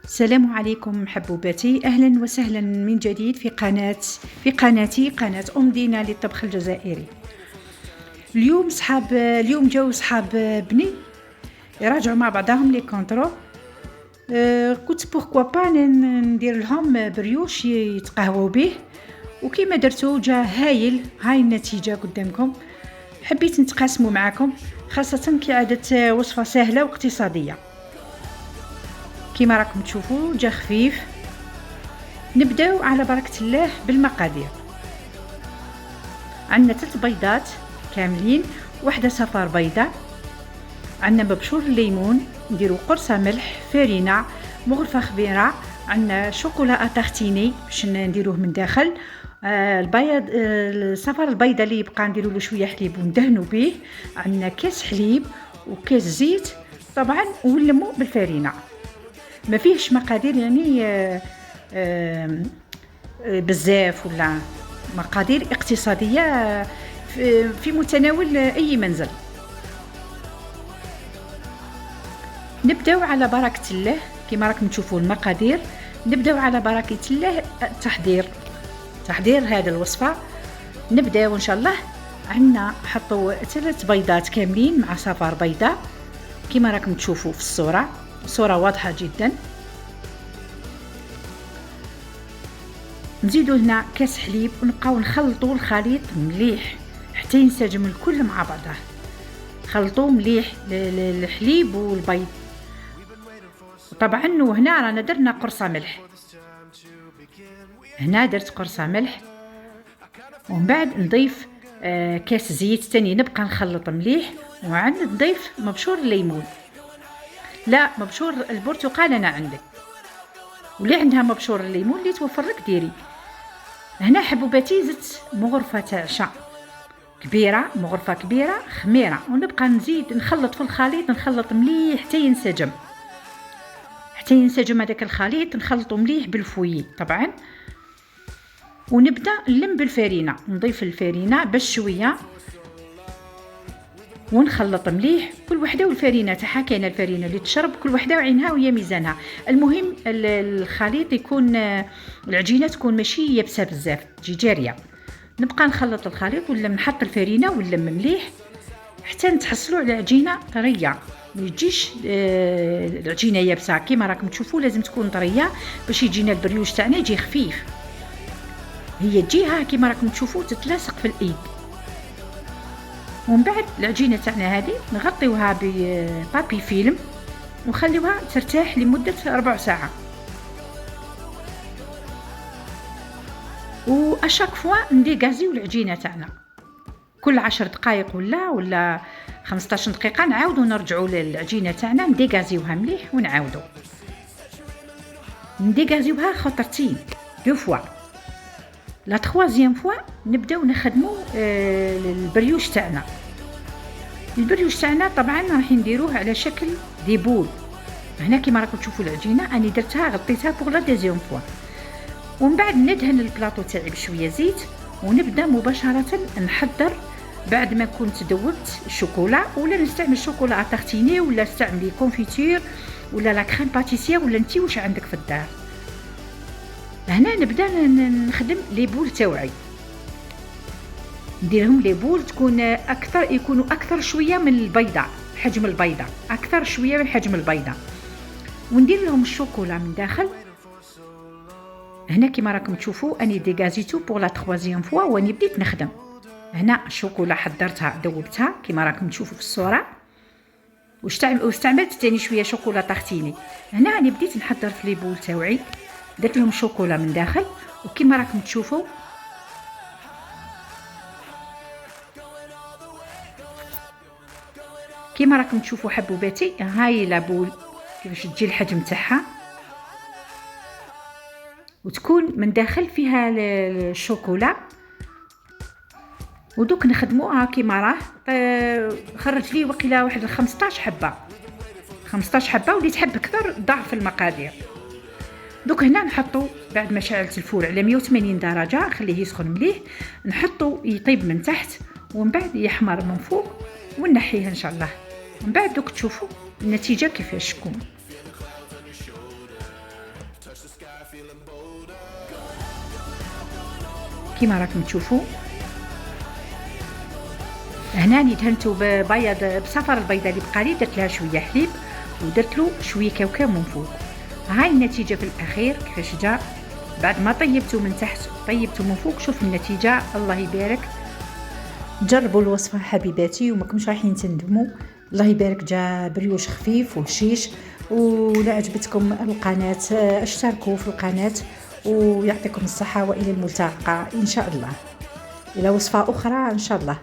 السلام عليكم حبوباتي، أهلا وسهلا من جديد في قناتي قناة أم دينا للطبخ الجزائري. اليوم جاو صحاب بني يراجعوا مع بعضهم لي كونترول. قلت بوركوا با ندير لهم بريوش يتقهووا به، وكيما درتو جا هاي النتيجة قدامكم. حبيت نتقاسموا معكم خاصة كي عادت وصفة سهلة واقتصادية. كما راكم تشوفوا جا خفيف. نبداو على بركة الله بالمقادير. عندنا 3 بيضات كاملين، واحدة صفار بيضاء، عندنا مبشور الليمون، نديرو قرصة ملح، فرينة، مغرفة خبيرة، عندنا شوكولا اتارتيني باش نديروه من داخل، البيض الصفار البيضاء اللي يبقى نديرو له شويه حليب وندهنو به، عندنا كاس حليب وكاس زيت طبعا، ونلمو بالفرينة. ما فيهش مقادير يعني بزاف، ولا مقادير اقتصادية في متناول أي منزل. نبداو على بركة الله. كما راكم تشوفوا المقادير، نبداو على بركة الله تحضير هذا الوصفة. نبداو إن شاء الله. عندنا حطوا 3 بيضات كاملين مع صفار بيضاء كما راكم تشوفوا في الصورة واضحة جدا. نزيدوا هنا كاس حليب ونبقاو نخلطوا الخليط مليح حتى ينسجم الكل مع بعضه. خلطوه مليح الحليب والبيض طبعا. وهنا رانا درنا قرصة ملح، هنا درت قرصة ملح، ومن بعد نضيف كاس زيت تاني، نبقى نخلط مليح، وعند نضيف مبشور الليمون، لا مبشور البرتقال انا عندي، واللي عندها مبشور الليمون اللي توفر لك ديري. هنا حبوباتي زدت مغرفة تاع عشاء كبيرة، مغرفة كبيرة خميرة، ونبقى نزيد نخلط في الخليط، نخلط مليح حتى ينسجم هذاك الخليط، نخلطه مليح بالفويي طبعا. ونبدا نلم بالفرينة، نضيف الفرينة باش شوية ونخلط مليح كل وحده والفرينه تاعها. كاينه الفرينه اللي تشرب كل وحده وعينها وهي ميزانها. المهم الخليط يكون، العجينه تكون ماشي يابسه بزاف، تجي جاريه. نبقى نخلط الخليط ولا نحط الفرينه ونلم مليح حتى نتحصلوا على عجينه طريه، ما يجيش العجينه يابسه. كما راكم تشوفوا لازم تكون طريه باش يجينا البريوش تاعنا يجي خفيف. هي تجيها كما راكم تشوفوا تتلاصق في الايد. ومن بعد العجينه تاعنا هذه نغطيوها ببابي فيلم ونخليوها ترتاح لمده 4 ساعات. واشاك فوا نديغازيو العجينه تاعنا كل 10 دقائق ولا 15 دقيقه، نعاودو نرجعوا للعجينه تاعنا نديغازيوها مليح، ونعاودو نديغازيوها خطرتين 2 فوا. لا 3 فوا نبداو نخدموا البريوش تاعنا. البريوش تاعنا طبعا راح نديروه على شكل دي بول. هنا كما راكم تشوفوا العجينه اني درتها غطيتها بوغ لا 2 فوا. ومن بعد ندهن البلاطو تاعي بشويه زيت، ونبدا مباشره نحضر. بعد ما كنت ذوبت الشوكولا، ولا نستعمل شوكولا اتارتيني، ولا نستعمل كونفيتور، ولا لا كريم باتيسير، ولا انتي واش عندك في الدار. هنا نبدا نخدم لي بول تاوعي، نديرهم لي بول تكون يكونوا اكثر شويه من البيضه، حجم البيضه اكثر شويه من حجم البيضه، وندير لهم الشوكولا من داخل. هنا كما راكم تشوفوا اني ديغازيتو بور لا 3 فوا، واني بديت نخدم. هنا الشوكولا حضرتها ذوبتها كما راكم تشوفوا في الصوره، واستعملت ثاني شويه شوكولا تارتيني. هنا اني بديت نحضر في لي بول تاوعي، درت لهم شوكولا من داخل، وكما راكم تشوفوا حبوباتي هاي لابول كيفاش تجي الحجم تاعها، وتكون من داخل فيها الشوكولا. ودوك نخدموها كيما راه خرج لي وقيله واحد 15 حبه، واللي تحب اكثر ضعف المقادير. دوك هنا نحطو بعد ما شعلت الفور على 180 درجه، خليه يسخن مليح، نحطو يطيب من تحت، ومن بعد يحمر من فوق، ونحيه ان شاء الله. من بعد دوك تشوفوا النتيجه كيفاش تكون. كيما راكم تشوفوا هنا راني دهنتو ببيض بصفر البيضه اللي بقالي، درت لها شويه حليب ودرت له شويه كاوكاو من فوق. هاي النتيجه في الاخير كيفاش جا بعد ما طيبته من تحت طيبته من فوق. شوف النتيجه الله يبارك. جربوا الوصفه حبيباتي وما كنتش رايحين تندموا. الله يبارك، جا بريوش خفيف وهشيش. ولا عجبتكم القناه اشتركوا في القناه ويعطيكم الصحه والى الملتقى ان شاء الله، الى وصفه اخرى ان شاء الله.